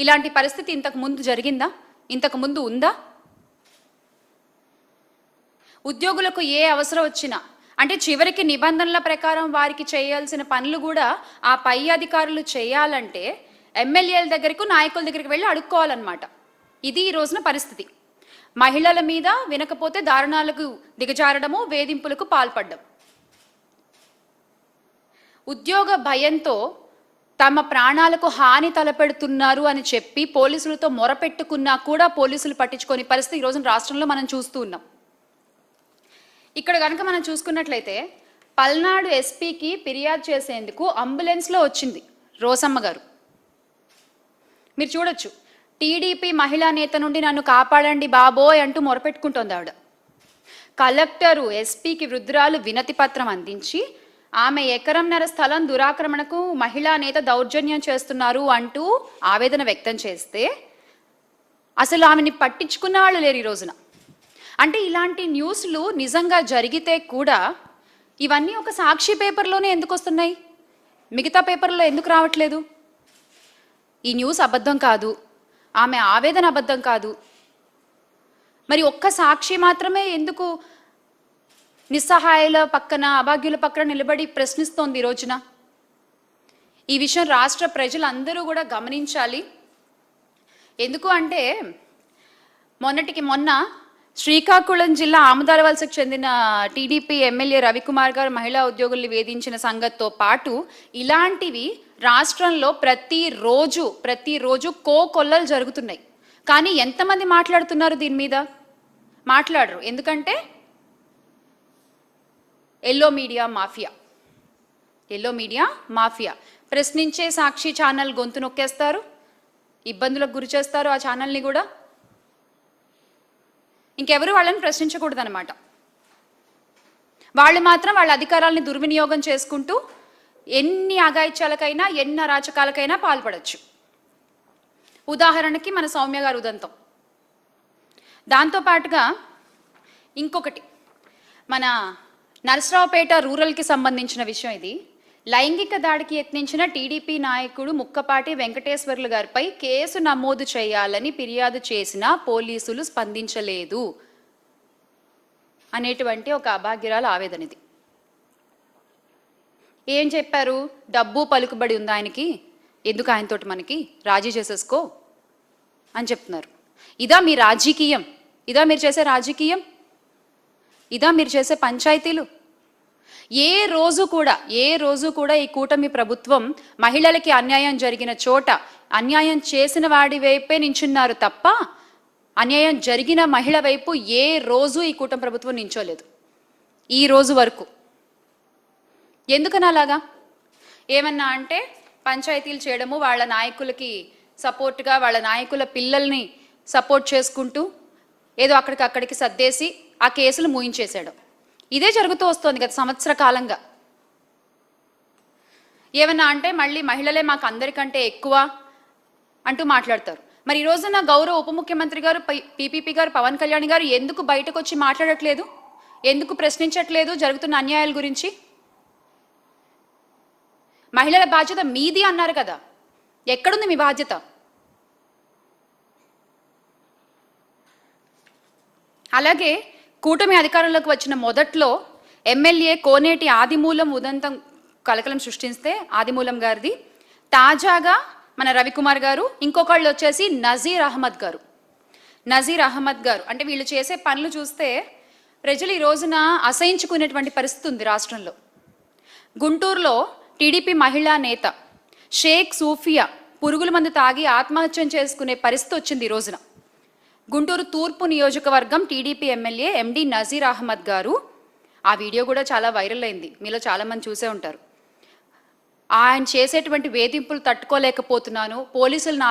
ఇలాంటి పరిస్థితి ఇంతకు ముందు జరిగిందా? ఇంతకు ముందు ఉందా? ఉద్యోగులకు ఏ అవసరం వచ్చినా అంటే చివరికి నిబంధనల ప్రకారం వారికి చేయాల్సిన పనులు కూడా ఆ పై అధికారులు చేయాలంటే ఎమ్మెల్యేల దగ్గరకు నాయకుల దగ్గరికి వెళ్ళి అడుక్కోవాలన్నమాట. ఇది ఈ రోజున పరిస్థితి. మహిళల మీద వినకపోతే దారుణాలకు దిగజారడము, వేధింపులకు పాల్పడడం. ఉద్యోగ భయంతో తమ ప్రాణాలకు హాని తలపెడుతున్నారు అని చెప్పి పోలీసులతో మొరపెట్టుకున్నా కూడా పోలీసులు పట్టించుకొని పరిస్థితి ఈరోజు రాష్ట్రంలో మనం చూస్తూ ఉన్నాం. ఇక్కడ కనుక మనం చూసుకున్నట్లయితే పల్నాడు ఎస్పీకి ఫిర్యాదు చేసేందుకు అంబులెన్స్లో వచ్చింది రోసమ్మ గారు. మీరు చూడొచ్చు, టీడీపీ మహిళా నేత నుండి నన్ను కాపాడండి బాబోయ్ అంటూ మొరపెట్టుకుంటోంది ఆవిడ. కలెక్టరు ఎస్పీకి వృద్ధురాలు వినతి పత్రం అందించి ఆమె ఎకరంన్నర స్థలం దురాక్రమణకు మహిళా నేత దౌర్జన్యం చేస్తున్నారు అంటూ ఆవేదన వ్యక్తం చేస్తే అసలు ఆమెని పట్టించుకున్న వాళ్ళు లేరు ఈ రోజున. అంటే ఇలాంటి న్యూస్లు నిజంగా జరిగితే కూడా ఇవన్నీ ఒక సాక్షి పేపర్లోనే ఎందుకు వస్తున్నాయి, మిగతా పేపర్లో ఎందుకు రావట్లేదు? ఈ న్యూస్ అబద్ధం కాదు, ఆమె ఆవేదన అబద్ధం కాదు, మరి ఒక్క సాక్షి మాత్రమే ఎందుకు నిస్సహాయుల పక్కన, అభాగ్యుల పక్కన నిలబడి ప్రశ్నిస్తోంది ఈ రోజున? ఈ విషయం రాష్ట్ర ప్రజలందరూ కూడా గమనించాలి. ఎందుకు అంటే మొన్నటికి మొన్న శ్రీకాకుళం జిల్లా ఆముదాలవలసకు చెందిన టీడీపీ ఎమ్మెల్యే రవికుమార్ గారు మహిళా ఉద్యోగుల్ని వేధించిన సంగతితో పాటు ఇలాంటివి రాష్ట్రంలో ప్రతిరోజు కోకొల్లలు జరుగుతున్నాయి. కానీ ఎంతమంది మాట్లాడుతున్నారు దీని మీద? మాట్లాడరు. ఎందుకంటే ఎల్లో మీడియా మాఫియా ప్రశ్నించే సాక్షి ఛానల్ గొంతు నొక్కేస్తారు, ఇబ్బందులకు గురి చేస్తారు ఆ ఛానల్ని కూడా. ఇంకెవరు వాళ్ళని ప్రశ్నించకూడదన్నమాట. వాళ్ళు మాత్రం వాళ్ళ అధికారాలని దుర్వినియోగం చేసుకుంటూ ఎన్ని అఘాయిత్యాలకైనా ఎన్ని అరాచకాలకైనా పాల్పడచ్చు. ఉదాహరణకి మన సౌమ్య గారు ఉదంతం. దాంతోపాటుగా ఇంకొకటి మన నరసరావుపేట రూరల్కి సంబంధించిన విషయం ఇది. లైంగిక దాడికి యత్నించిన టీడీపీ నాయకుడు ముక్కపాటి వెంకటేశ్వర్లు గారిపై కేసు నమోదు చేయాలని ఫిర్యాదు చేసినా పోలీసులు స్పందించలేదు అనేటువంటి ఒక అభాగ్యురాల ఆవేదన ఇది. ఏం చెప్పారు? డబ్బు పలుకుబడి ఉంది ఆయనకి, ఎందుకు ఆయనతోటి మనకి రాజీ చేసేసుకో అని చెప్తున్నారు. ఇదా మీ రాజకీయం? ఇదా మీరు చేసే రాజకీయం? ఇదా మీరు చేసే పంచాయతీలు? ఏ రోజు కూడా ఈ కూటమి ప్రభుత్వం మహిళలకి అన్యాయం జరిగిన చోట అన్యాయం చేసిన వాడి వైపే నించున్నారు తప్ప అన్యాయం జరిగిన మహిళ వైపు ఏ రోజు ఈ కూటమి ప్రభుత్వం నించోలేదు ఈ రోజు వరకు. ఎందుకని అలాగా? ఏమన్నా అంటే పంచాయతీలు చేయడము, వాళ్ళ నాయకులకి సపోర్ట్గా వాళ్ళ నాయకుల పిల్లల్ని సపోర్ట్ చేసుకుంటూ ఏదో అక్కడికి సర్దేసి ఆ కేసులు మూయించేసాడు. ఇదే జరుగుతూ వస్తుంది గత సంవత్సర కాలంగా. ఏమన్నా అంటే మళ్ళీ మహిళలే మాకు అందరికంటే ఎక్కువ అంటూ మాట్లాడతారు. మరి ఈ రోజున గౌరవ ఉప ముఖ్యమంత్రి గారు పీపీపీ గారు పవన్ కళ్యాణ్ గారు ఎందుకు బయటకు వచ్చి మాట్లాడట్లేదు? ఎందుకు ప్రశ్నించట్లేదు జరుగుతున్న అన్యాయాల గురించి? మహిళల బాధ్యత మీది అన్నారు కదా, ఎక్కడుంది మీ బాధ్యత? అలాగే కూటమి అధికారంలోకి వచ్చిన మొదట్లో ఎమ్మెల్యే కోనేటి ఆదిమూలం ఉదంతం కలకలం సృష్టిస్తే ఆదిమూలం గారిది, తాజాగా మన రవికుమార్ గారు, ఇంకొకళ్ళు వచ్చేసి నజీర్ అహ్మద్ గారు. అంటే వీళ్ళు చేసే పనులు చూస్తే ప్రజలు ఈ రోజున అసహించుకునేటువంటి పరిస్థితి ఉంది రాష్ట్రంలో. గుంటూరులో టీడీపీ మహిళా నేత షేక్ సూఫియా పురుగుల మందు తాగి ఆత్మహత్యం చేసుకునే పరిస్థితి వచ్చింది ఈ రోజున. గుంటూరు తూర్పు నియోజకవర్గం టీడీపీ ఎమ్మెల్యే ఎండి నజీర్ అహ్మద్ గారు, ఆ వీడియో కూడా చాలా వైరల్ అయింది, మీలో చాలామంది చూసే ఉంటారు. ఆయన చేసేటువంటి వేధింపులు తట్టుకోలేకపోతున్నాను, పోలీసులు నా